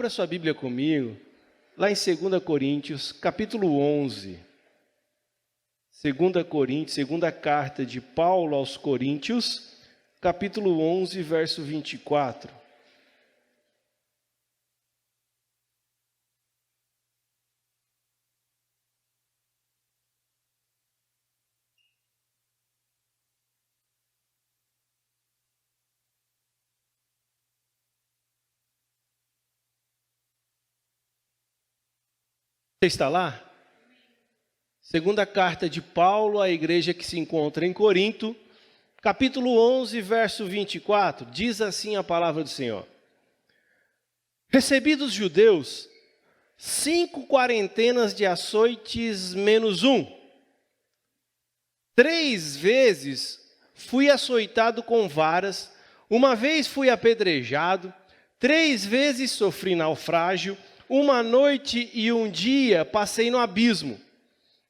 Abra sua Bíblia comigo, lá em 2 Coríntios, capítulo 11. 2 Coríntios, segunda carta de Paulo aos Coríntios, capítulo 11, verso 24. Você está lá? Segunda carta de Paulo à igreja que se encontra em Corinto, capítulo 11, verso 24, diz assim a palavra do Senhor. Recebi dos judeus 5 quarentenas de açoites menos 1. 3 vezes fui açoitado com varas, 1 vez fui apedrejado, 3 vezes sofri naufrágio, 1 noite e 1 dia passei no abismo.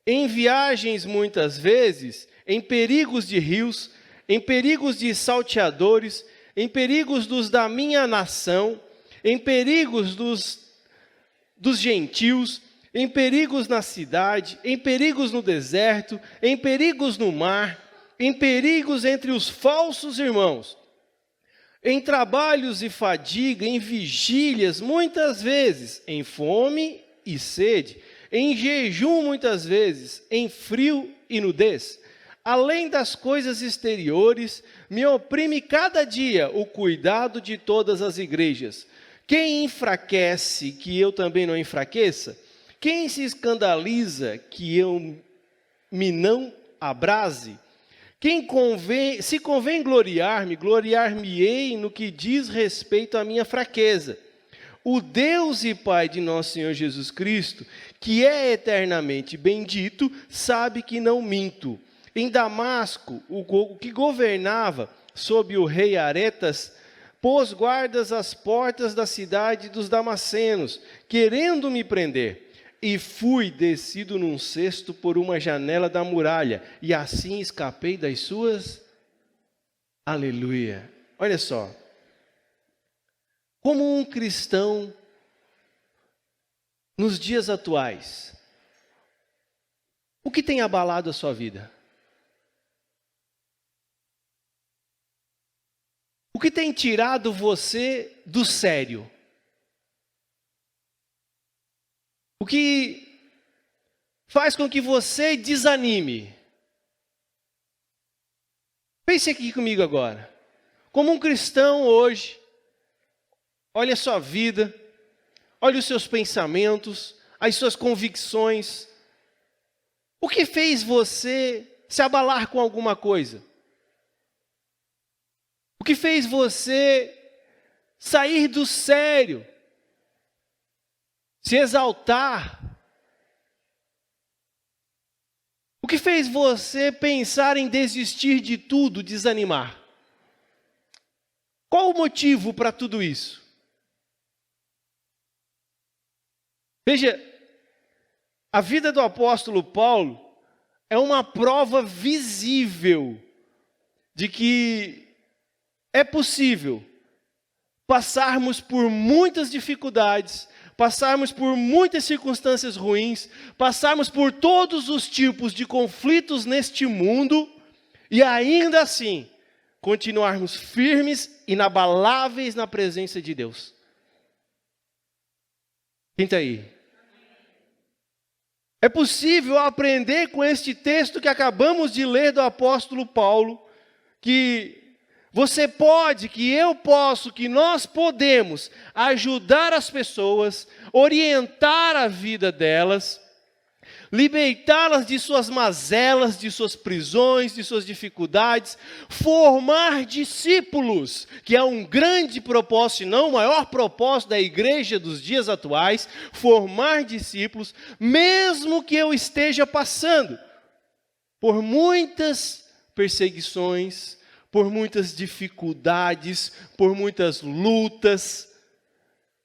Em viagens muitas vezes, em perigos de rios, em perigos de salteadores, em perigos dos da minha nação, em perigos dos gentios, em perigos na cidade, em perigos no deserto, em perigos no mar, em perigos entre os falsos irmãos, em trabalhos e fadiga, em vigílias, muitas vezes, em fome e sede, em jejum muitas vezes, em frio e nudez. Além das coisas exteriores, me oprime cada dia o cuidado de todas as igrejas. Quem enfraquece, que eu também não enfraqueça? Quem se escandaliza, que eu me não abrase? Se convém gloriar-me, gloriar-me-ei no que diz respeito à minha fraqueza. O Deus e Pai de nosso Senhor Jesus Cristo, que é eternamente bendito, sabe que não minto. Em Damasco, o que governava sob o rei Aretas, pôs guardas às portas da cidade dos Damascenos, querendo me prender. E fui descido num cesto por uma janela da muralha, e assim escapei das suas... Aleluia! Olha só. Como um cristão, nos dias atuais, o que tem abalado a sua vida? O que tem tirado você do sério? O que faz com que você desanime? Pense aqui comigo agora. Como um cristão hoje, olhe a sua vida, olhe os seus pensamentos, as suas convicções. O que fez você se abalar com alguma coisa? O que fez você sair do sério? Se exaltar? O que fez você pensar em desistir de tudo, desanimar? Qual o motivo para tudo isso? Veja, a vida do apóstolo Paulo é uma prova visível de que é possível passarmos por muitas dificuldades, passarmos por muitas circunstâncias ruins, passarmos por todos os tipos de conflitos neste mundo e ainda assim continuarmos firmes, inabaláveis na presença de Deus. Quem está aí? É possível aprender com este texto que acabamos de ler do apóstolo Paulo, que você pode, que eu posso, que nós podemos ajudar as pessoas, orientar a vida delas, libertá-las de suas mazelas, de suas prisões, de suas dificuldades, formar discípulos, que é um grande propósito, se não o maior propósito da igreja dos dias atuais, formar discípulos, mesmo que eu esteja passando por muitas perseguições, por muitas dificuldades, por muitas lutas,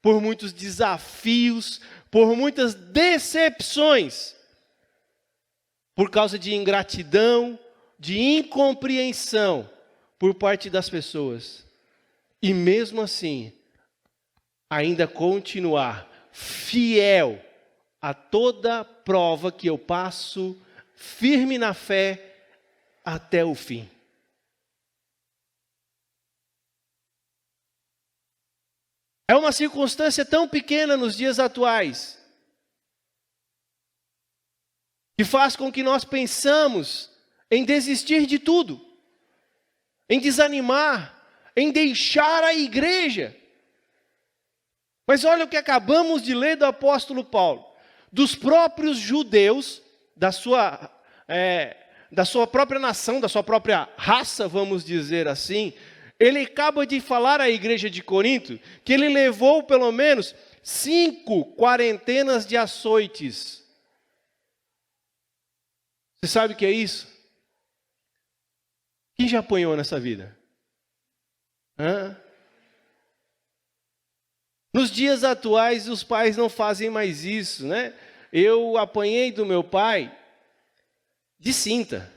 por muitos desafios, por muitas decepções, por causa de ingratidão, de incompreensão por parte das pessoas. E mesmo assim, ainda continuar fiel a toda prova que eu passo, firme na fé até o fim. É uma circunstância tão pequena nos dias atuais, que faz com que nós pensamos em desistir de tudo, em desanimar, em deixar a igreja. Mas olha o que acabamos de ler do apóstolo Paulo. Dos próprios judeus, da sua própria nação, da sua própria raça, vamos dizer assim, ele acaba de falar à igreja de Corinto que ele levou pelo menos 5 quarentenas de açoites. Você sabe o que é isso? Quem já apanhou nessa vida? Nos dias atuais, os pais não fazem mais isso, né? Eu apanhei do meu pai de cinta.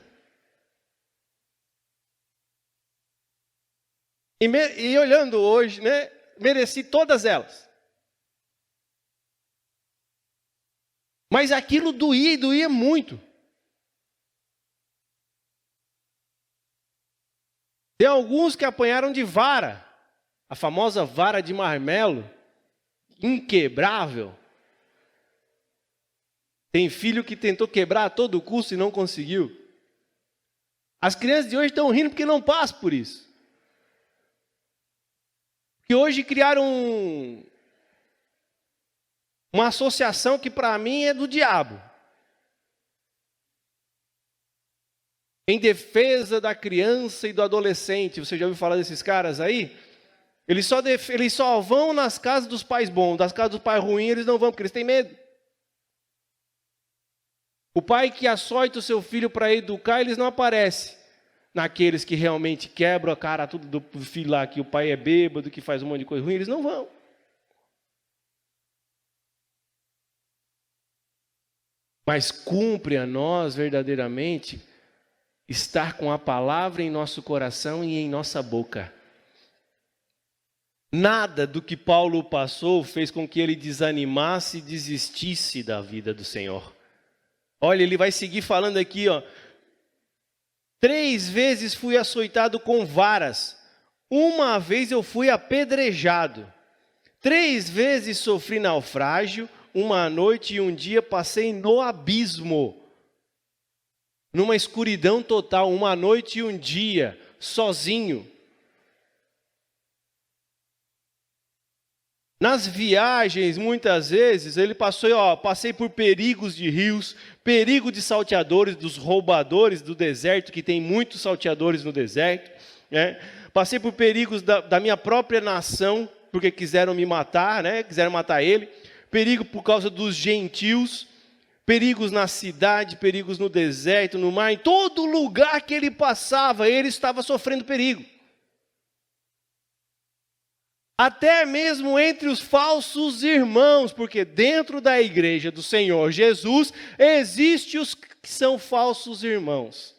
E olhando hoje, né, mereci todas elas. Mas aquilo doía e doía muito. Tem alguns que apanharam de vara, a famosa vara de marmelo, inquebrável. Tem filho que tentou quebrar a todo custo e não conseguiu. As crianças de hoje estão rindo porque não passam por isso. Que hoje criaram uma associação que para mim é do diabo. Em defesa da criança e do adolescente. Você já ouviu falar desses caras aí? Eles só vão nas casas dos pais bons. Das casas dos pais ruins eles não vão, porque eles têm medo. O pai que açoita o seu filho para educar, eles não aparecem. Naqueles que realmente quebram a cara tudo do filho lá, que o pai é bêbado, que faz um monte de coisa ruim, eles não vão. Mas cumpre a nós verdadeiramente estar com a palavra em nosso coração e em nossa boca. Nada do que Paulo passou fez com que ele desanimasse e desistisse da vida do Senhor. Olha, ele vai seguir falando aqui, 3 vezes fui açoitado com varas. 1 vez eu fui apedrejado. 3 vezes sofri naufrágio. 1 noite e 1 dia passei no abismo. Numa escuridão total. 1 noite e 1 dia, sozinho. Nas viagens, muitas vezes, ele passei por perigos de rios, perigo de salteadores, dos roubadores do deserto, que tem muitos salteadores no deserto. Né? Passei por perigos da minha própria nação, porque quiseram me matar, né? Quiseram matar ele. Perigo por causa dos gentios, perigos na cidade, perigos no deserto, no mar. Em todo lugar que ele passava, ele estava sofrendo perigo. Até mesmo entre os falsos irmãos, porque dentro da igreja do Senhor Jesus, existem os que são falsos irmãos.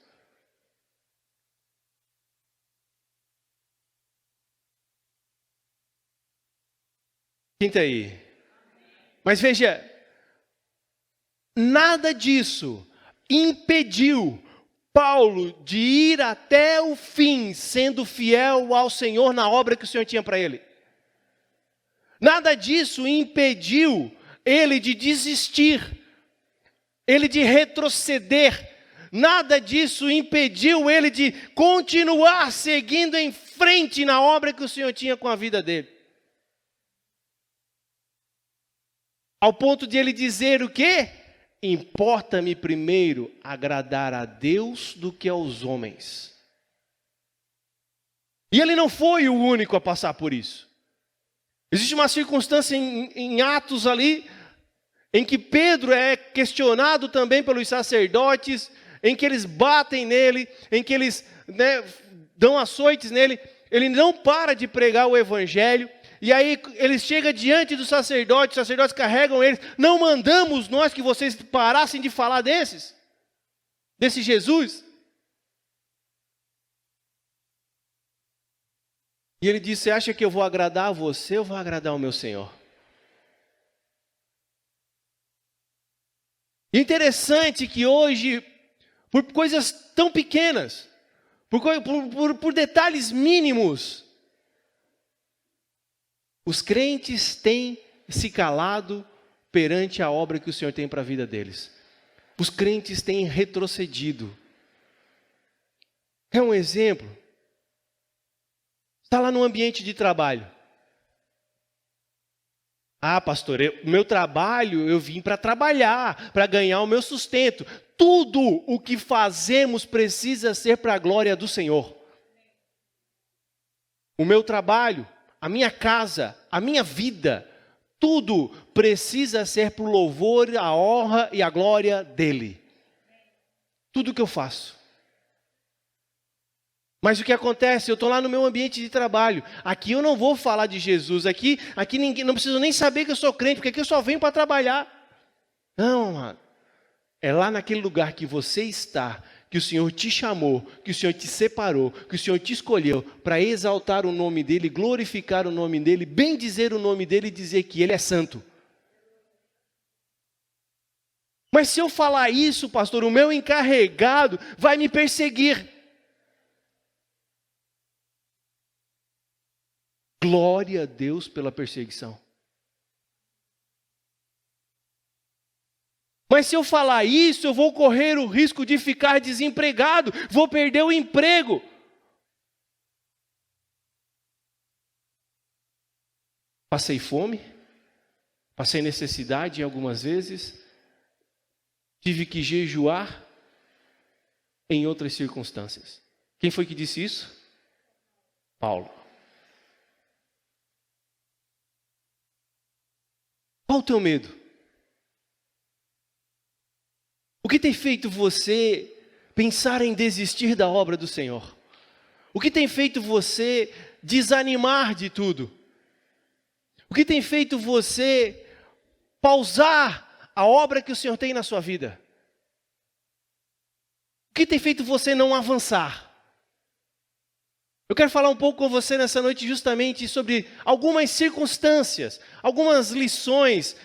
Quem está aí? Mas veja, nada disso impediu Paulo de ir até o fim, sendo fiel ao Senhor na obra que o Senhor tinha para ele. Nada disso impediu ele de desistir, ele de retroceder. Nada disso impediu ele de continuar seguindo em frente na obra que o Senhor tinha com a vida dele. Ao ponto de ele dizer o quê? Importa-me primeiro agradar a Deus do que aos homens. E ele não foi o único a passar por isso. Existe uma circunstância em Atos ali, em que Pedro é questionado também pelos sacerdotes, em que eles batem nele, em que eles dão açoites nele. Ele não para de pregar o evangelho, e aí ele chega diante dos sacerdotes, os sacerdotes carregam eles. Não mandamos nós que vocês parassem de falar desse Jesus? E ele disse: você acha que eu vou agradar a você ou vou agradar ao meu Senhor? Interessante que hoje, por coisas tão pequenas, por detalhes mínimos, os crentes têm se calado perante a obra que o Senhor tem para a vida deles. Os crentes têm retrocedido. É um exemplo. Está lá no ambiente de trabalho. Ah, pastor, o meu trabalho, eu vim para trabalhar, para ganhar o meu sustento. Tudo o que fazemos precisa ser para a glória do Senhor. O meu trabalho, a minha casa, a minha vida, tudo precisa ser para o louvor, a honra e a glória dEle. Tudo que eu faço. Mas o que acontece? Eu estou lá no meu ambiente de trabalho. Aqui eu não vou falar de Jesus. Aqui ninguém, não preciso nem saber que eu sou crente, porque aqui eu só venho para trabalhar. Não, mano. É lá naquele lugar que você está, que o Senhor te chamou, que o Senhor te separou, que o Senhor te escolheu para exaltar o nome dEle, glorificar o nome dEle, bendizer o nome dEle e dizer que Ele é santo. Mas se eu falar isso, pastor, o meu encarregado vai me perseguir. Glória a Deus pela perseguição. Mas se eu falar isso, eu vou correr o risco de ficar desempregado, vou perder o emprego. Passei fome, passei necessidade algumas vezes, tive que jejuar em outras circunstâncias. Quem foi que disse isso? Paulo. Qual o teu medo? O que tem feito você pensar em desistir da obra do Senhor? O que tem feito você desanimar de tudo? O que tem feito você pausar a obra que o Senhor tem na sua vida? O que tem feito você não avançar? Eu quero falar um pouco com você nessa noite justamente sobre algumas circunstâncias, algumas lições,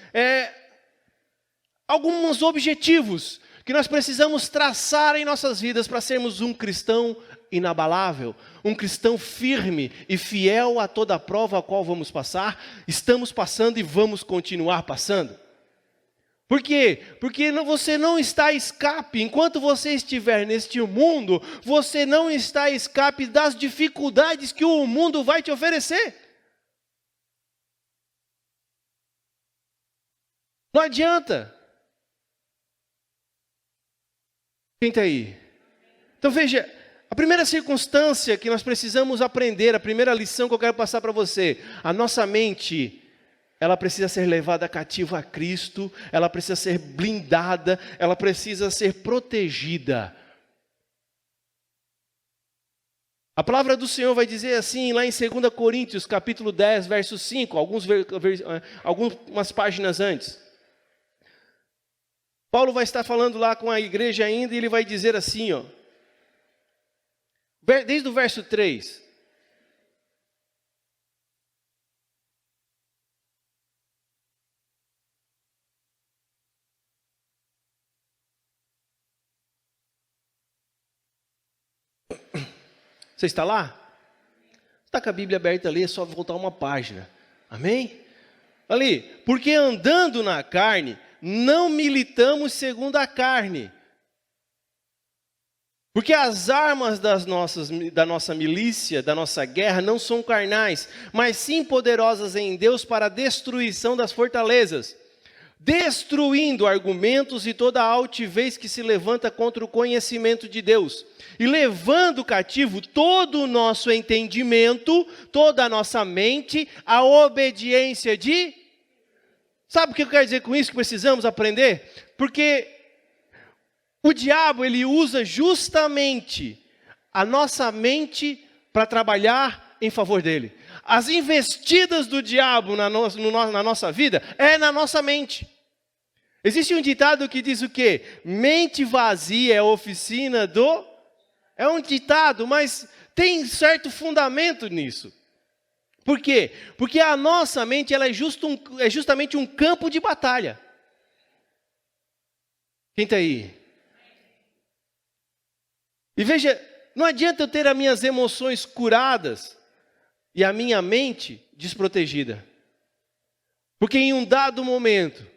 alguns objetivos que nós precisamos traçar em nossas vidas para sermos um cristão inabalável, um cristão firme e fiel a toda a prova a qual vamos passar, estamos passando e vamos continuar passando. Por quê? Porque você não está a escape, enquanto você estiver neste mundo, você não está a escape das dificuldades que o mundo vai te oferecer. Não adianta. Quem está aí? Então veja, a primeira circunstância que nós precisamos aprender, a primeira lição que eu quero passar para você, a nossa mente, ela precisa ser levada cativa a Cristo, ela precisa ser blindada, ela precisa ser protegida. A palavra do Senhor vai dizer assim, lá em 2 Coríntios, capítulo 10, verso 5, algumas páginas antes. Paulo vai estar falando lá com a igreja ainda e ele vai dizer assim, ó, desde o verso 3. Você está lá? Está com a Bíblia aberta ali, é só voltar uma página. Amém? Ali, porque andando na carne, não militamos segundo a carne. Porque as armas da nossa milícia, da nossa guerra, não são carnais, mas sim poderosas em Deus para a destruição das fortalezas, destruindo argumentos e toda a altivez que se levanta contra o conhecimento de Deus, e levando cativo todo o nosso entendimento, toda a nossa mente, à obediência de... Sabe o que eu quero dizer com isso que precisamos aprender? Porque o diabo, ele usa justamente a nossa mente para trabalhar em favor dele. As investidas do diabo na nossa vida é na nossa mente. Existe um ditado que diz o quê? Mente vazia é a oficina do... É um ditado, mas tem certo fundamento nisso. Por quê? Porque a nossa mente ela é justamente um campo de batalha. Quem está aí? E veja, não adianta eu ter as minhas emoções curadas e a minha mente desprotegida. Porque em um dado momento,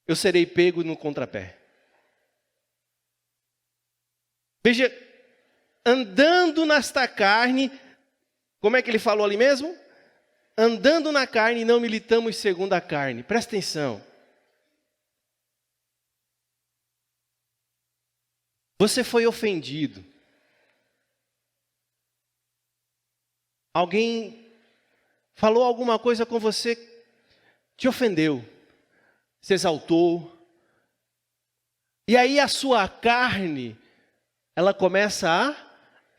eu serei pego no contrapé. Veja, andando nesta carne, como é que ele falou ali mesmo? Andando na carne, não militamos segundo a carne. Presta atenção. Você foi ofendido. Alguém falou alguma coisa com você, te ofendeu, se exaltou. E aí a sua carne, ela começa a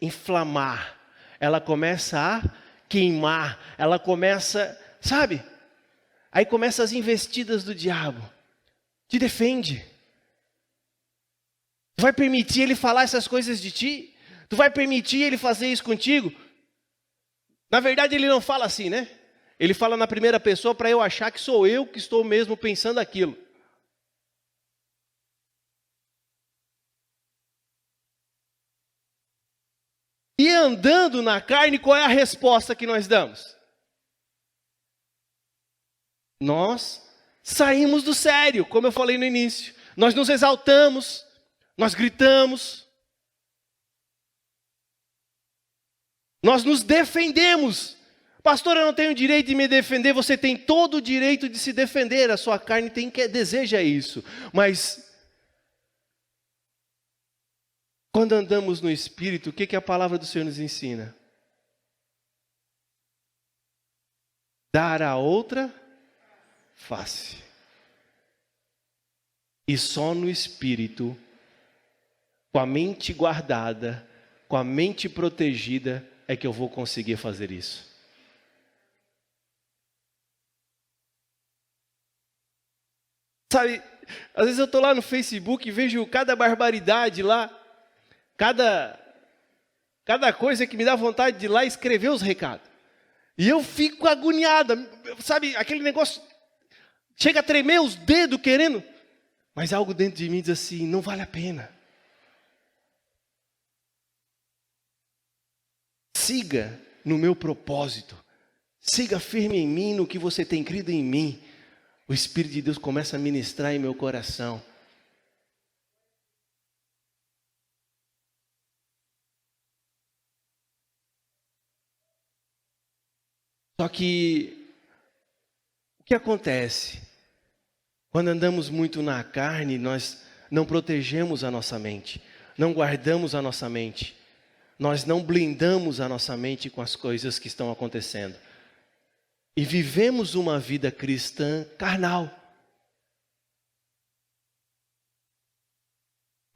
inflamar, ela começa a queimar, ela começa, sabe? Aí começam as investidas do diabo. Te defende. Tu vai permitir ele falar essas coisas de ti? Tu vai permitir ele fazer isso contigo? Na verdade ele não fala assim, né? Ele fala na primeira pessoa para eu achar que sou eu que estou mesmo pensando aquilo. E andando na carne, qual é a resposta que nós damos? Nós saímos do sério, como eu falei no início. Nós nos exaltamos, nós gritamos, nós nos defendemos. Pastor, eu não tenho direito de me defender. Você tem todo o direito de se defender. A sua carne deseja isso. Mas quando andamos no Espírito, o que a palavra do Senhor nos ensina? Dar a outra face. E só no Espírito, com a mente guardada, com a mente protegida, é que eu vou conseguir fazer isso. Sabe, às vezes eu estou lá no Facebook e vejo cada barbaridade lá, cada coisa que me dá vontade de ir lá escrever os recados. E eu fico agoniada, sabe, aquele negócio, chega a tremer os dedos querendo, mas algo dentro de mim diz assim, não vale a pena. Siga no meu propósito, siga firme em mim, no que você tem crido em mim. O Espírito de Deus começa a ministrar em meu coração. Só que, o que acontece? Quando andamos muito na carne, nós não protegemos a nossa mente, não guardamos a nossa mente, nós não blindamos a nossa mente com as coisas que estão acontecendo. E vivemos uma vida cristã carnal,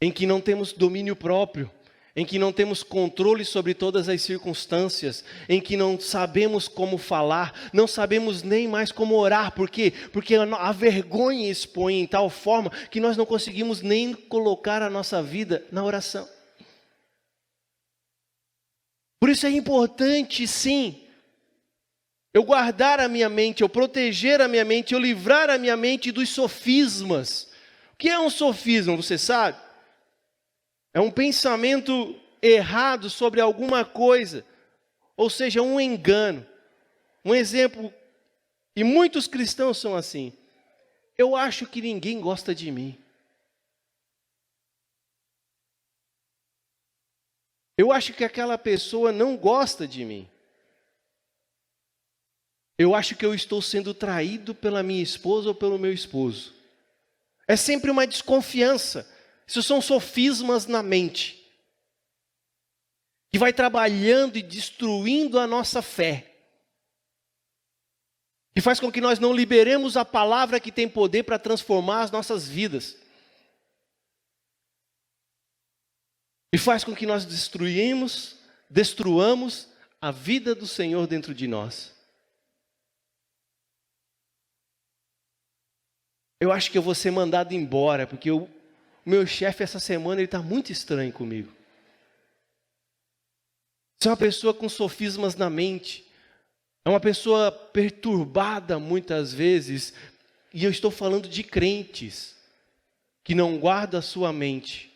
em que não temos domínio próprio, em que não temos controle sobre todas as circunstâncias, em que não sabemos como falar, não sabemos nem mais como orar. Por quê? Porque a vergonha expõe em tal forma que nós não conseguimos nem colocar a nossa vida na oração. Por isso é importante, sim, eu guardar a minha mente, eu proteger a minha mente, eu livrar a minha mente dos sofismas. O que é um sofisma, você sabe? É um pensamento errado sobre alguma coisa, ou seja, um engano. Um exemplo, e muitos cristãos são assim. Eu acho que ninguém gosta de mim. Eu acho que aquela pessoa não gosta de mim. Eu acho que eu estou sendo traído pela minha esposa ou pelo meu esposo. É sempre uma desconfiança. Isso são sofismas na mente, que vai trabalhando e destruindo a nossa fé. E faz com que nós não liberemos a palavra que tem poder para transformar as nossas vidas. E faz com que nós destruamos a vida do Senhor dentro de nós. Eu acho que eu vou ser mandado embora, porque o meu chefe essa semana ele está muito estranho comigo. Você é uma pessoa com sofismas na mente, É uma pessoa perturbada muitas vezes, e eu estou falando de crentes que não guardam a sua mente,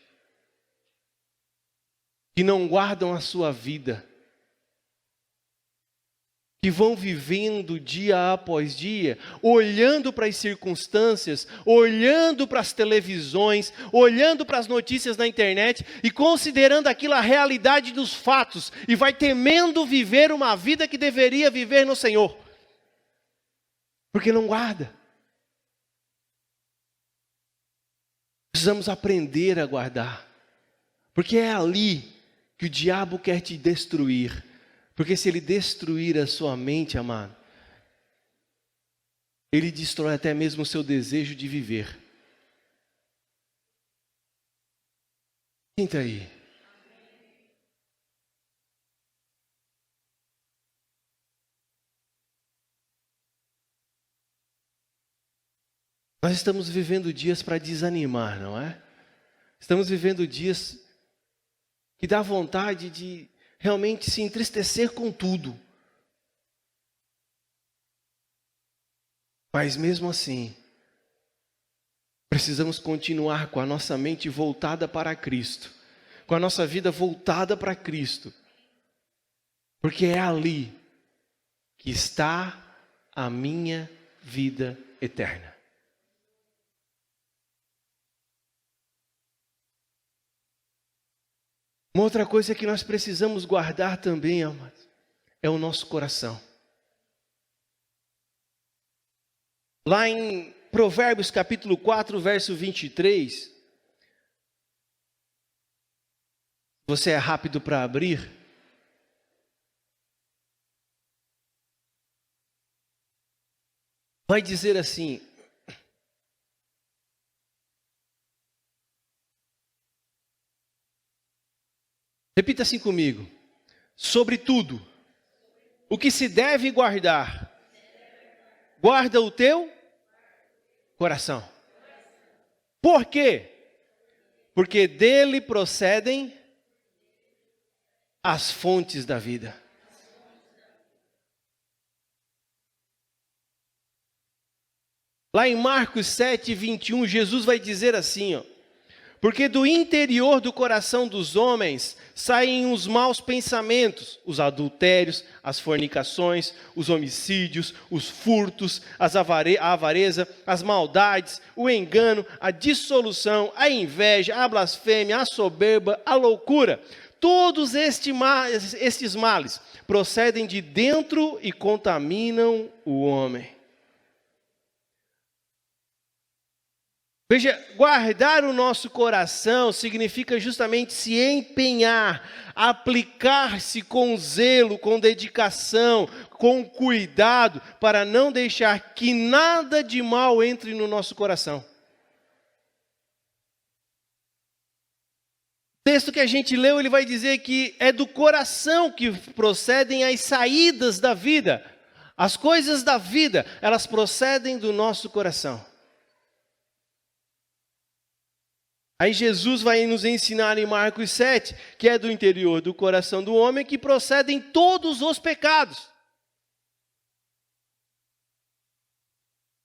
que não guardam a sua vida, que vão vivendo dia após dia, olhando para as circunstâncias, olhando para as televisões, olhando para as notícias na internet e considerando aquilo a realidade dos fatos, e vai temendo viver uma vida que deveria viver no Senhor, porque não guarda. Precisamos aprender a guardar, porque é ali que o diabo quer te destruir. Porque se ele destruir a sua mente, amado, ele destrói até mesmo o seu desejo de viver. Quem está aí? Nós estamos vivendo dias para desanimar, não é? Estamos vivendo dias que dá vontade de realmente se entristecer com tudo. Mas mesmo assim, precisamos continuar com a nossa mente voltada para Cristo, com a nossa vida voltada para Cristo, porque é ali que está a minha vida eterna. Uma outra coisa que nós precisamos guardar também, amados, é o nosso coração. Lá em Provérbios capítulo 4, verso 23, você é rápido para abrir? Vai dizer assim: repita assim comigo. Sobretudo, o que se deve guardar, guarda o teu coração. Por quê? Porque dele procedem as fontes da vida. Lá em Marcos 7, 21, Jesus vai dizer assim, ó: porque do interior do coração dos homens saem os maus pensamentos, os adultérios, as fornicações, os homicídios, os furtos, a avareza, as maldades, o engano, a dissolução, a inveja, a blasfêmia, a soberba, a loucura. Todos estes males procedem de dentro e contaminam o homem. Veja, guardar o nosso coração significa justamente se empenhar, aplicar-se com zelo, com dedicação, com cuidado, para não deixar que nada de mal entre no nosso coração. O texto que a gente leu, ele vai dizer que é do coração que procedem as saídas da vida. As coisas da vida, elas procedem do nosso coração. Aí Jesus vai nos ensinar em Marcos 7, que é do interior do coração do homem, que procedem todos os pecados.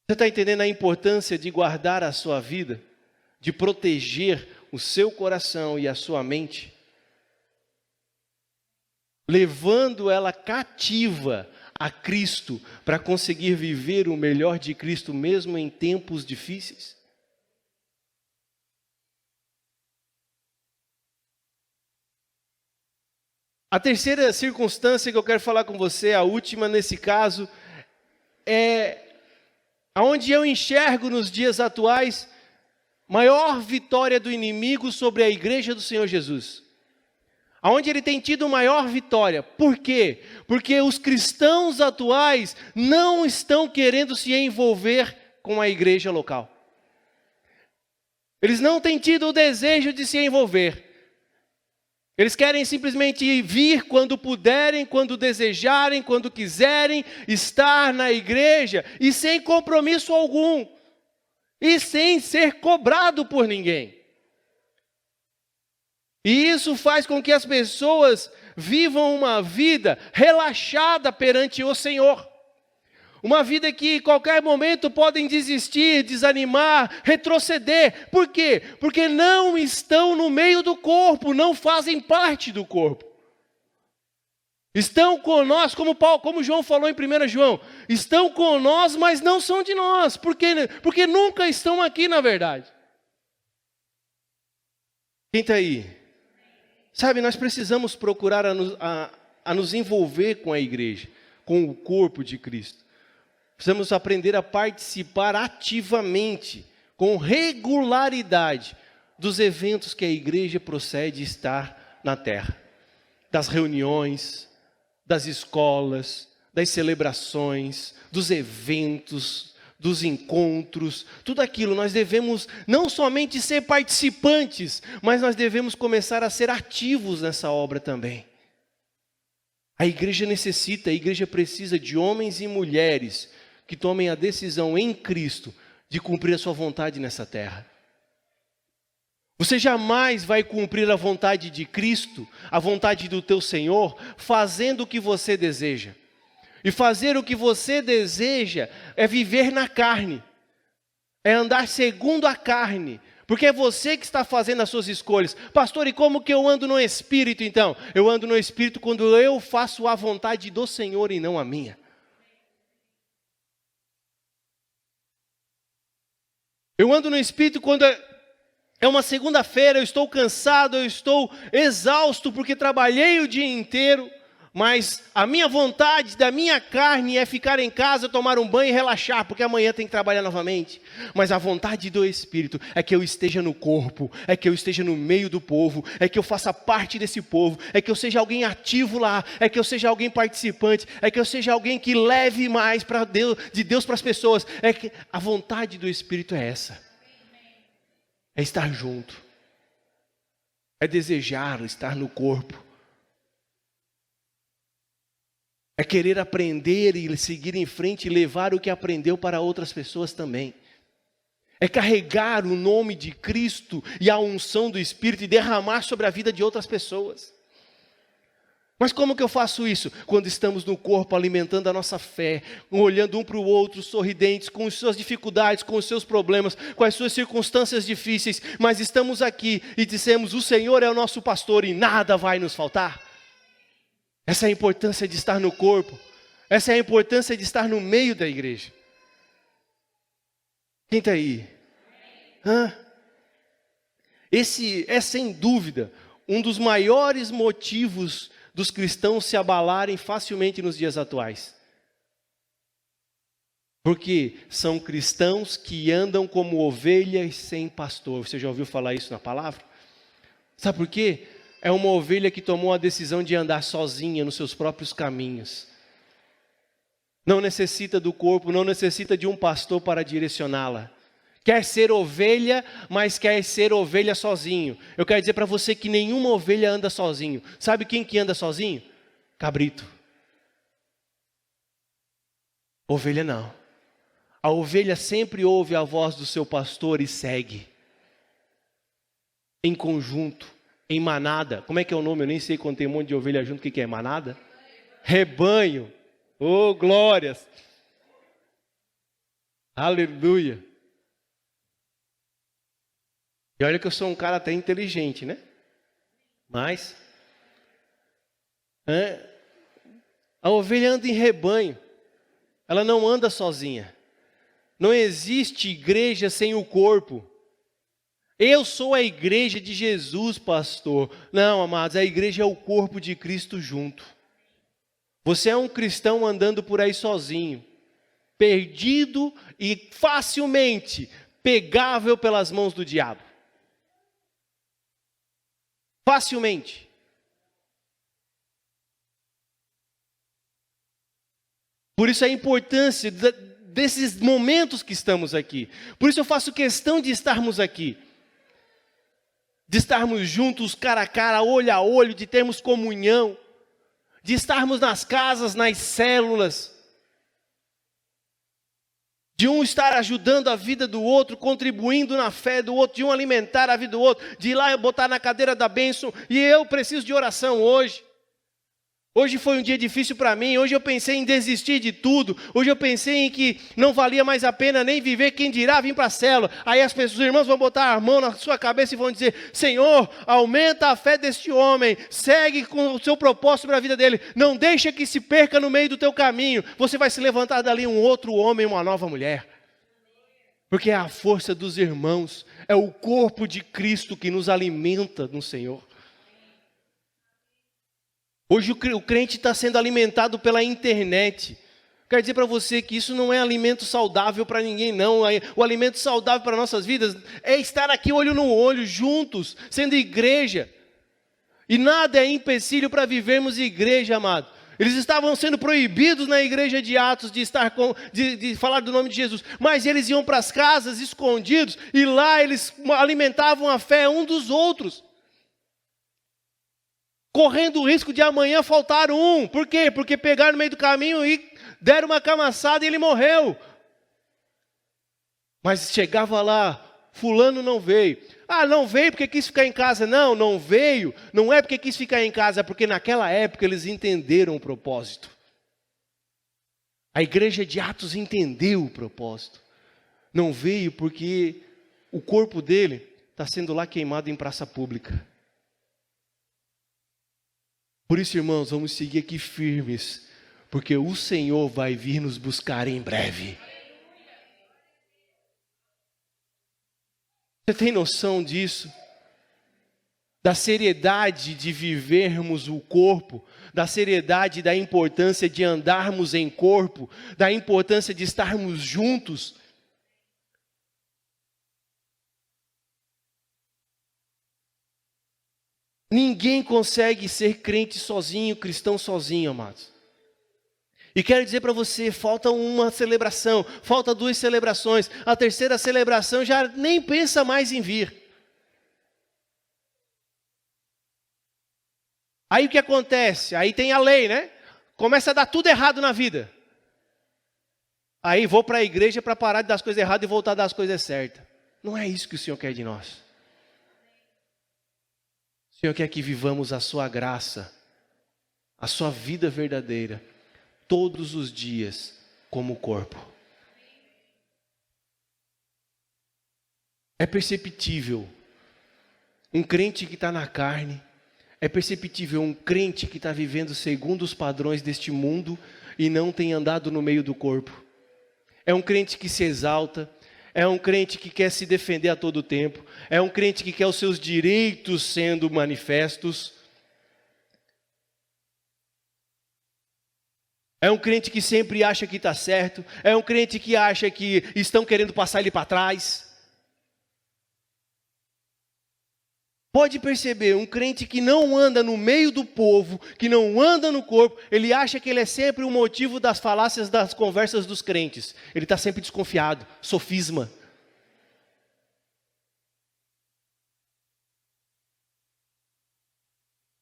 Você está entendendo a importância de guardar a sua vida, de proteger o seu coração e a sua mente, levando ela cativa a Cristo, para conseguir viver o melhor de Cristo mesmo em tempos difíceis? A terceira circunstância que eu quero falar com você, a última nesse caso, é aonde eu enxergo nos dias atuais maior vitória do inimigo sobre a igreja do Senhor Jesus. Aonde ele tem tido maior vitória. Por quê? Porque os cristãos atuais não estão querendo se envolver com a igreja local. Eles não têm tido o desejo de se envolver. Eles querem simplesmente vir quando puderem, quando desejarem, quando quiserem estar na igreja e sem compromisso algum e sem ser cobrado por ninguém. E isso faz com que as pessoas vivam uma vida relaxada perante o Senhor. Uma vida que em qualquer momento podem desistir, desanimar, retroceder. Por quê? Porque não estão no meio do corpo, não fazem parte do corpo. Estão conosco, como João falou em 1 João, estão com nós, mas não são de nós. Por quê? Porque nunca estão aqui na verdade. Quem está aí? Sabe, nós precisamos procurar a nos envolver com a igreja, com o corpo de Cristo. Precisamos aprender a participar ativamente, com regularidade, dos eventos que a igreja procede estar na terra. Das reuniões, das escolas, das celebrações, dos eventos, dos encontros, tudo aquilo. Nós devemos não somente ser participantes, mas nós devemos começar a ser ativos nessa obra também. A igreja precisa de homens e mulheres que tomem a decisão em Cristo de cumprir a sua vontade nessa terra. Você jamais vai cumprir a vontade de Cristo, a vontade do teu Senhor, fazendo o que você deseja. E fazer o que você deseja é viver na carne, é andar segundo a carne, porque é você que está fazendo as suas escolhas. Pastor, e como que eu ando no Espírito então? Eu ando no Espírito quando eu faço a vontade do Senhor e não a minha. Eu ando no Espírito quando é uma segunda-feira, eu estou cansado, eu estou exausto porque trabalhei o dia inteiro, mas a minha vontade da minha carne é ficar em casa, tomar um banho e relaxar, porque amanhã tem que trabalhar novamente. Mas a vontade do Espírito é que eu esteja no corpo, é que eu esteja no meio do povo, é que eu faça parte desse povo, é que eu seja alguém ativo lá, é que eu seja alguém participante, é que eu seja alguém que leve mais de Deus para as pessoas. É que a vontade do Espírito é essa. É estar junto, é desejar estar no corpo, é querer aprender e seguir em frente e levar o que aprendeu para outras pessoas também. É carregar o nome de Cristo e a unção do Espírito e derramar sobre a vida de outras pessoas. Mas como que eu faço isso? Quando estamos no corpo alimentando a nossa fé, olhando um para o outro, sorridentes, com as suas dificuldades, com os seus problemas, com as suas circunstâncias difíceis, mas estamos aqui e dissemos, o Senhor é o nosso pastor e nada vai nos faltar. Essa é a importância de estar no corpo, essa é a importância de estar no meio da igreja. Quem está aí? Esse é sem dúvida um dos maiores motivos dos cristãos se abalarem facilmente nos dias atuais. Porque são cristãos que andam como ovelhas sem pastor. Você já ouviu falar isso na palavra? Sabe por quê? É uma ovelha que tomou a decisão de andar sozinha nos seus próprios caminhos. Não necessita do corpo, não necessita de um pastor para direcioná-la. Quer ser ovelha, mas quer ser ovelha sozinho. Eu quero dizer para você que nenhuma ovelha anda sozinho. Sabe quem que anda sozinho? Cabrito. Ovelha não. A ovelha sempre ouve a voz do seu pastor e segue. Em conjunto, em manada. Como é que é o nome? Eu nem sei quando tem um monte de ovelha junto. O que é manada? Rebanho. Oh, glórias. Aleluia. E olha que eu sou um cara até inteligente, né? Mas a ovelha anda em rebanho. Ela não anda sozinha. Não existe igreja sem o corpo. Eu sou a igreja de Jesus, pastor. Não, amados, a igreja é o corpo de Cristo junto. Você é um cristão andando por aí sozinho, perdido e facilmente pegável pelas mãos do diabo. Facilmente. Por isso a importância desses momentos que estamos aqui. Por isso eu faço questão de estarmos aqui. De estarmos juntos, cara a cara, olho a olho, de termos comunhão. De estarmos nas casas, nas células. de um estar ajudando a vida do outro, contribuindo na fé do outro, de um alimentar a vida do outro, de ir lá e botar na cadeira da bênção. E eu preciso de oração hoje. Hoje foi um dia difícil para mim, hoje eu pensei em desistir de tudo, hoje eu pensei em que não valia mais a pena nem viver, quem dirá vir para a célula. Aí as pessoas, os irmãos vão botar a mão na sua cabeça e vão dizer: Senhor, aumenta a fé deste homem, segue com o seu propósito para a vida dele, não deixa que se perca no meio do teu caminho, você vai se levantar dali um outro homem, uma nova mulher. Porque é a força dos irmãos, é o corpo de Cristo que nos alimenta no Senhor. Hoje o crente está sendo alimentado pela internet. Quero dizer para você que isso não é alimento saudável para ninguém, não. O alimento saudável para nossas vidas é estar aqui olho no olho, juntos, sendo igreja. E nada é empecilho para vivermos igreja, amado. Eles estavam sendo proibidos na igreja de Atos de falar do nome de Jesus. Mas eles iam para as casas escondidos e lá eles alimentavam a fé um dos outros. Correndo o risco de amanhã faltar um. Por quê? Porque pegaram no meio do caminho e deram uma camaçada e ele morreu. Mas chegava lá, fulano não veio. Ah, não veio porque quis ficar em casa. Não, não veio. Não é porque quis ficar em casa, é porque naquela época eles entenderam o propósito. A igreja de Atos entendeu o propósito. Não veio porque o corpo dele está sendo lá queimado em praça pública. Por isso, irmãos, vamos seguir aqui firmes, porque o Senhor vai vir nos buscar em breve. Você tem noção disso? Da seriedade de vivermos o corpo, da seriedade da importância de andarmos em corpo, da importância de estarmos juntos. Ninguém consegue ser crente sozinho, cristão sozinho, amados. E quero dizer para você, falta uma celebração, falta 2 celebrações. A terceira celebração já nem pensa mais em vir. Aí o que acontece? Aí tem a lei, né? Começa a dar tudo errado na vida. Aí vou para a igreja para parar de dar as coisas erradas e voltar a dar as coisas certas. Não é isso que o Senhor quer de nós. O Senhor quer que vivamos a sua graça, a sua vida verdadeira, todos os dias, como corpo. É perceptível um crente que está na carne, é perceptível um crente que está vivendo segundo os padrões deste mundo e não tem andado no meio do corpo. É um crente que se exalta, é um crente que quer se defender a todo tempo, é um crente que quer os seus direitos sendo manifestos. É um crente que sempre acha que está certo, é um crente que acha que estão querendo passar ele para trás. Pode perceber, um crente que não anda no meio do povo, que não anda no corpo, ele acha que ele é sempre o motivo das falácias das conversas dos crentes. Ele está sempre desconfiado, sofisma.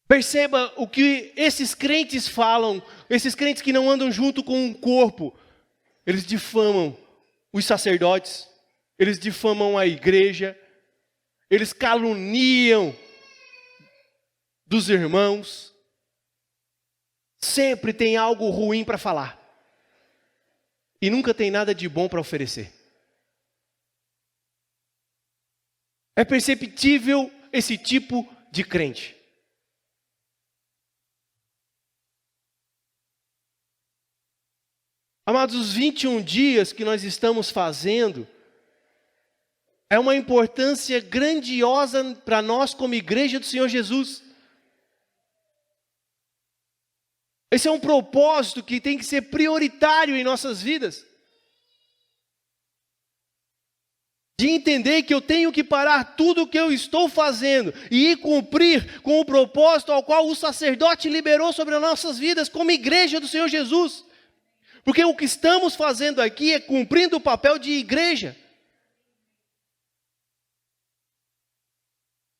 Perceba o que esses crentes falam, esses crentes que não andam junto com o corpo. Eles difamam os sacerdotes, eles difamam a igreja, eles caluniam dos irmãos. Sempre tem algo ruim para falar. E nunca tem nada de bom para oferecer. É perceptível esse tipo de crente. Amados, os 21 dias que nós estamos fazendo é uma importância grandiosa para nós como igreja do Senhor Jesus. Esse é um propósito que tem que ser prioritário em nossas vidas. De entender que eu tenho que parar tudo o que eu estou fazendo e ir cumprir com o propósito ao qual o sacerdote liberou sobre as nossas vidas como igreja do Senhor Jesus. Porque o que estamos fazendo aqui é cumprindo o papel de igreja.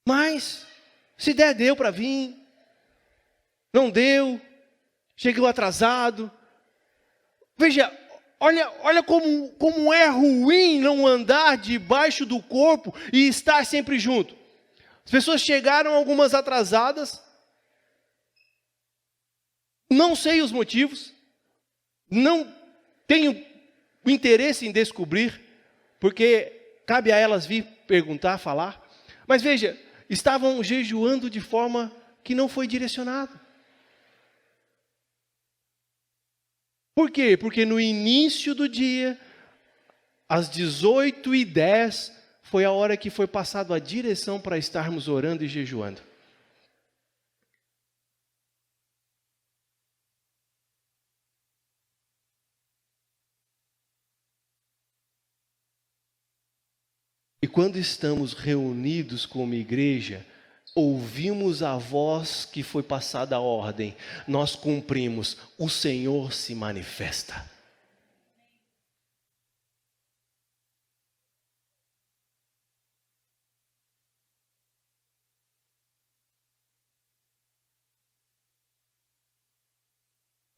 Mas, se der, deu para vir. Não deu. Chegou atrasado. Veja, Olha como é ruim não andar debaixo do corpo e estar sempre junto. As pessoas chegaram, algumas atrasadas. Não sei os motivos. Não tenho interesse em descobrir, porque cabe a elas vir perguntar, falar. Mas veja, estavam jejuando de forma que não foi direcionado. Por quê? Porque no início do dia, às 18h10, foi a hora que foi passado a direção para estarmos orando e jejuando. E quando estamos reunidos como igreja, ouvimos a voz que foi passada a ordem, nós cumprimos, o Senhor se manifesta.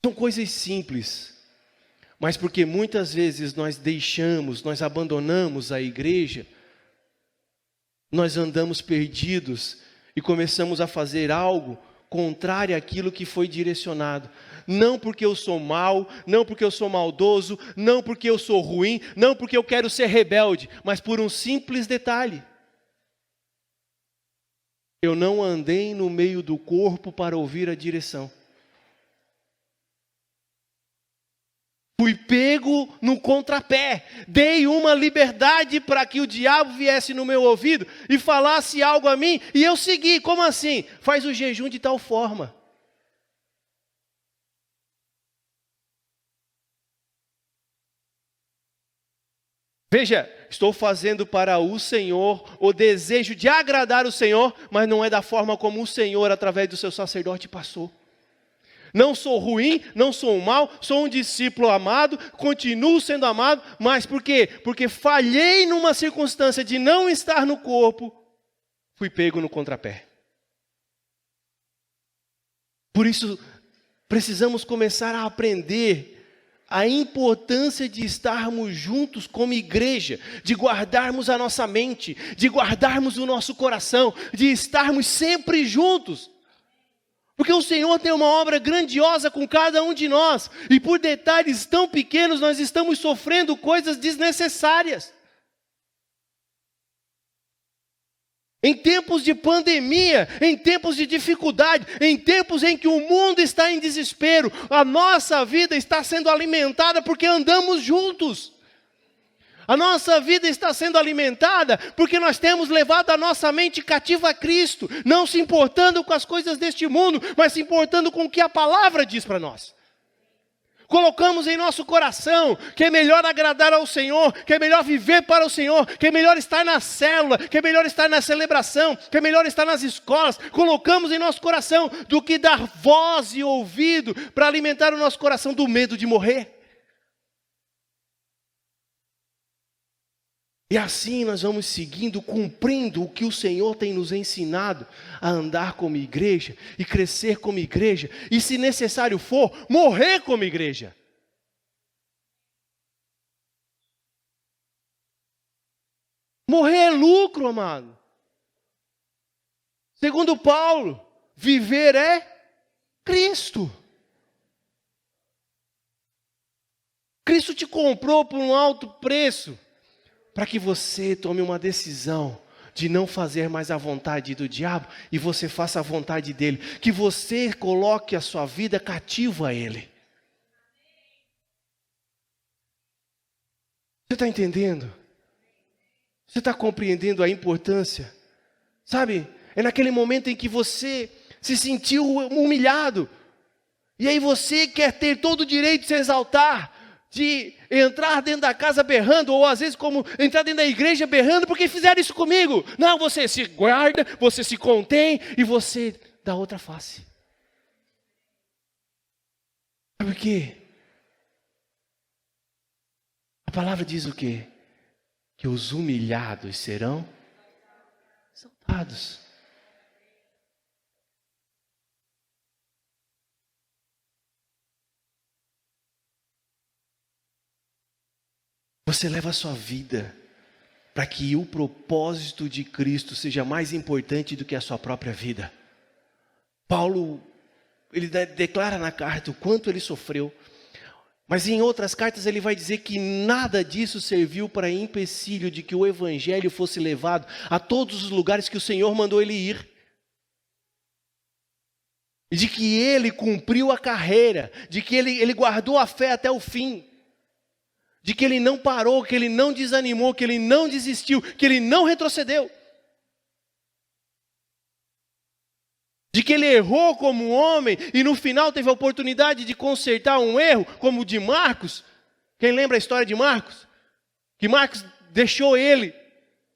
São coisas simples, mas porque muitas vezes nós nós abandonamos a igreja, nós andamos perdidos e começamos a fazer algo contrário àquilo que foi direcionado. Não porque eu sou mau, não porque eu sou maldoso, não porque eu sou ruim, não porque eu quero ser rebelde, mas por um simples detalhe. Eu não andei no meio do corpo para ouvir a direção. Fui pego no contrapé, dei uma liberdade para que o diabo viesse no meu ouvido e falasse algo a mim, e eu segui. Como assim? Faz o jejum de tal forma. Veja, estou fazendo para o Senhor o desejo de agradar o Senhor, mas não é da forma como o Senhor, através do seu sacerdote, passou. Não sou ruim, não sou mau, sou um discípulo amado, continuo sendo amado, mas por quê? Porque falhei numa circunstância de não estar no corpo, fui pego no contrapé. Por isso, precisamos começar a aprender a importância de estarmos juntos como igreja, de guardarmos a nossa mente, de guardarmos o nosso coração, de estarmos sempre juntos. Porque o Senhor tem uma obra grandiosa com cada um de nós, e por detalhes tão pequenos nós estamos sofrendo coisas desnecessárias. Em tempos de pandemia, em tempos de dificuldade, em tempos em que o mundo está em desespero, a nossa vida está sendo alimentada porque andamos juntos. A nossa vida está sendo alimentada porque nós temos levado a nossa mente cativa a Cristo, não se importando com as coisas deste mundo, mas se importando com o que a palavra diz para nós. Colocamos em nosso coração que é melhor agradar ao Senhor, que é melhor viver para o Senhor, que é melhor estar na célula, que é melhor estar na celebração, que é melhor estar nas escolas. Colocamos em nosso coração do que dar voz e ouvido para alimentar o nosso coração do medo de morrer. E assim nós vamos seguindo, cumprindo o que o Senhor tem nos ensinado a andar como igreja e crescer como igreja, e se necessário for, morrer como igreja. Morrer é lucro, amado. Segundo Paulo, viver é Cristo. Cristo te comprou por um alto preço, para que você tome uma decisão de não fazer mais a vontade do diabo e você faça a vontade dele. Que você coloque a sua vida cativa a ele. Você está entendendo? Você está compreendendo a importância? Sabe, é naquele momento em que você se sentiu humilhado. E aí você quer ter todo o direito de se exaltar, de entrar dentro da casa berrando, ou às vezes como entrar dentro da igreja berrando, porque fizeram isso comigo. Não, você se guarda, você se contém, e você dá outra face. Sabe por quê? A palavra diz o quê? Que os humilhados serão exaltados. Você leva a sua vida para que o propósito de Cristo seja mais importante do que a sua própria vida. Paulo, ele declara na carta o quanto ele sofreu, mas em outras cartas ele vai dizer que nada disso serviu para empecilho de que o evangelho fosse levado a todos os lugares que o Senhor mandou ele ir. E de que ele cumpriu a carreira, de que ele guardou a fé até o fim, de que ele não parou, que ele não desanimou, que ele não desistiu, que ele não retrocedeu. De que ele errou como homem e no final teve a oportunidade de consertar um erro, como o de Marcos. Quem lembra a história de Marcos? Que Marcos deixou ele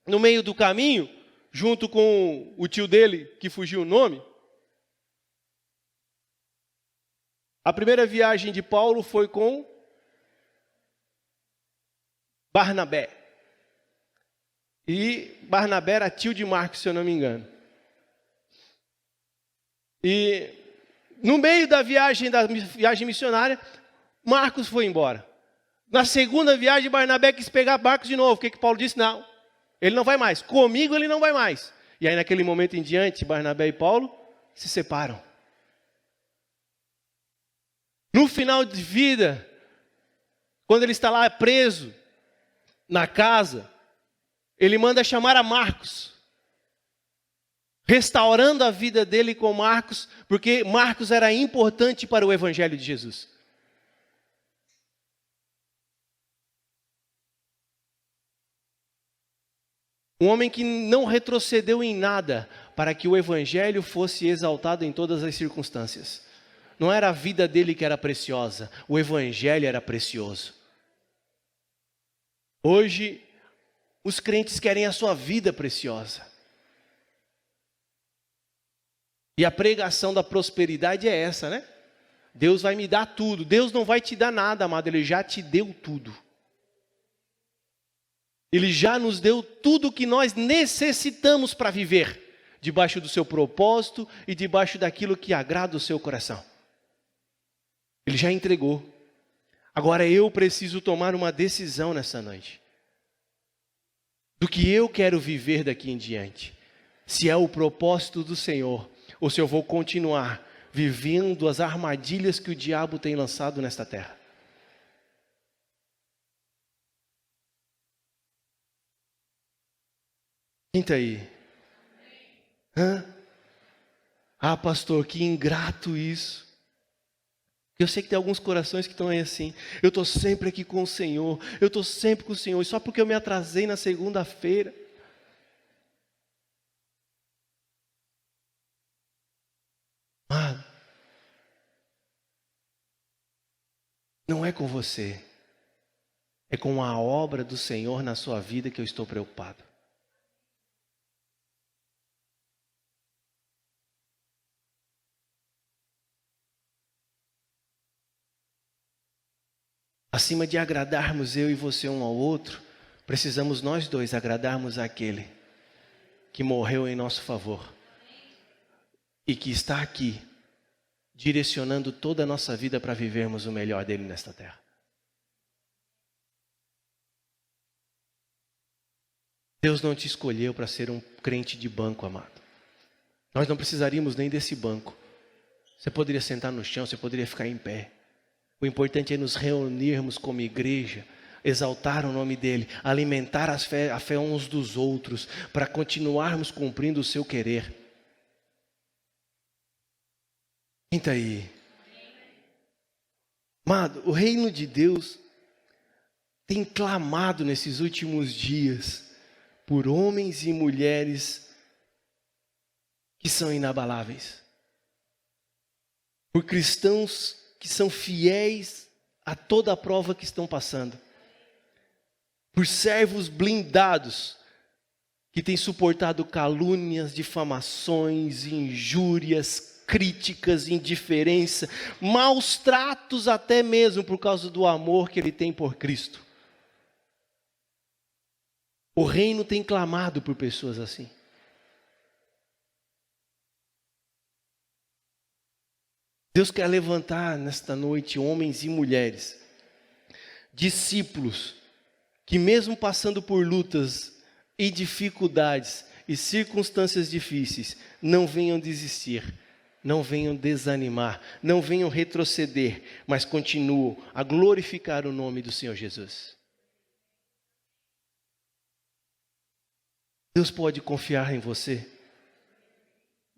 no meio do caminho, junto com o tio dele, que fugiu o nome. A primeira viagem de Paulo foi com Barnabé. E Barnabé era tio de Marcos, se eu não me engano. E no meio da viagem missionária, Marcos foi embora. Na segunda viagem, Barnabé quis pegar Marcos de novo. O que Paulo disse? Não, ele não vai mais. Comigo ele não vai mais. E aí naquele momento em diante, Barnabé e Paulo se separam. No final de vida, quando ele está lá preso, na casa, ele manda chamar a Marcos, restaurando a vida dele com Marcos, porque Marcos era importante para o evangelho de Jesus. Um homem que não retrocedeu em nada para que o evangelho fosse exaltado em todas as circunstâncias. Não era a vida dele que era preciosa, o evangelho era precioso. Hoje, os crentes querem a sua vida preciosa. E a pregação da prosperidade é essa, né? Deus vai me dar tudo. Deus não vai te dar nada, amado. Ele já te deu tudo. Ele já nos deu tudo o que nós necessitamos para viver, debaixo do seu propósito e debaixo daquilo que agrada o seu coração. Ele já entregou. Agora eu preciso tomar uma decisão nessa noite. Do que eu quero viver daqui em diante. Se é o propósito do Senhor, ou se eu vou continuar vivendo as armadilhas que o diabo tem lançado nesta terra. Quem está aí? Ah, pastor, que ingrato isso. Eu sei que tem alguns corações que estão aí assim. Eu estou sempre aqui com o Senhor. Eu estou sempre com o Senhor. E só porque eu me atrasei na segunda-feira. Não é com você. É com a obra do Senhor na sua vida que eu estou preocupado. Acima de agradarmos eu e você um ao outro, precisamos nós dois agradarmos aquele que morreu em nosso favor e que está aqui, direcionando toda a nossa vida para vivermos o melhor dele nesta terra. Deus não te escolheu para ser um crente de banco, amado. Nós não precisaríamos nem desse banco. Você poderia sentar no chão, você poderia ficar em pé. O importante é nos reunirmos como igreja, exaltar o nome dele, alimentar a fé uns dos outros, para continuarmos cumprindo o seu querer. Quem está aí? Amado, o reino de Deus tem clamado nesses últimos dias por homens e mulheres que são inabaláveis. Por cristãos que são fiéis a toda a prova que estão passando. Por servos blindados que têm suportado calúnias, difamações, injúrias, críticas, indiferença, maus tratos até mesmo por causa do amor que ele tem por Cristo. O reino tem clamado por pessoas assim. Deus quer levantar nesta noite homens e mulheres, discípulos, que mesmo passando por lutas e dificuldades e circunstâncias difíceis, não venham desistir, não venham desanimar, não venham retroceder, mas continuam a glorificar o nome do Senhor Jesus. Deus pode confiar em você.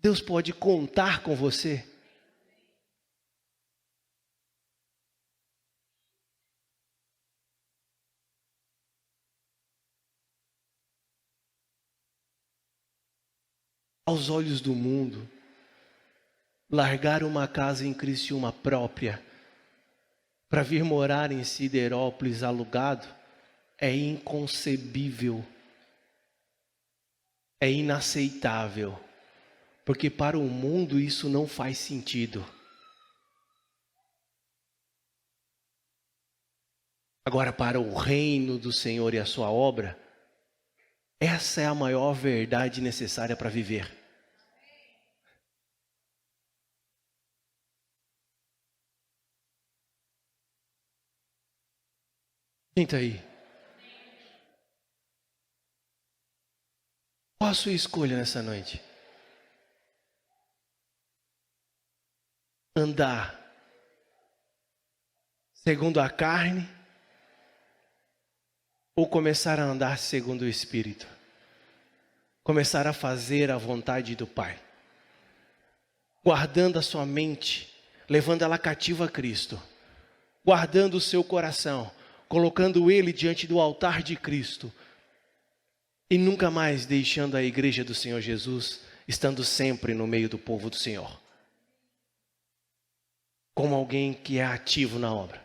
Deus pode contar com você. Aos olhos do mundo, largar uma casa em Criciúma própria para vir morar em Siderópolis alugado é inconcebível, é inaceitável, porque para o mundo isso não faz sentido. Agora, para o reino do Senhor e a sua obra, essa é a maior verdade necessária para viver. Quem está aí? Qual a sua escolha nessa noite? Andar segundo a carne ou começar a andar segundo o Espírito? Começar a fazer a vontade do Pai, guardando a sua mente, levando ela cativa a Cristo, guardando o seu coração, colocando ele diante do altar de Cristo e nunca mais deixando a igreja do Senhor Jesus, estando sempre no meio do povo do Senhor, como alguém que é ativo na obra.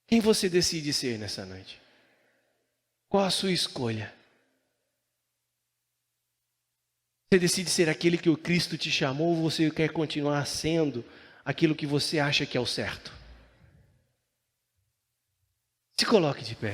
Quem você decide ser nessa noite? Qual a sua escolha? Você decide ser aquele que o Cristo te chamou ou você quer continuar sendo aquilo que você acha que é o certo? Se coloque de pé.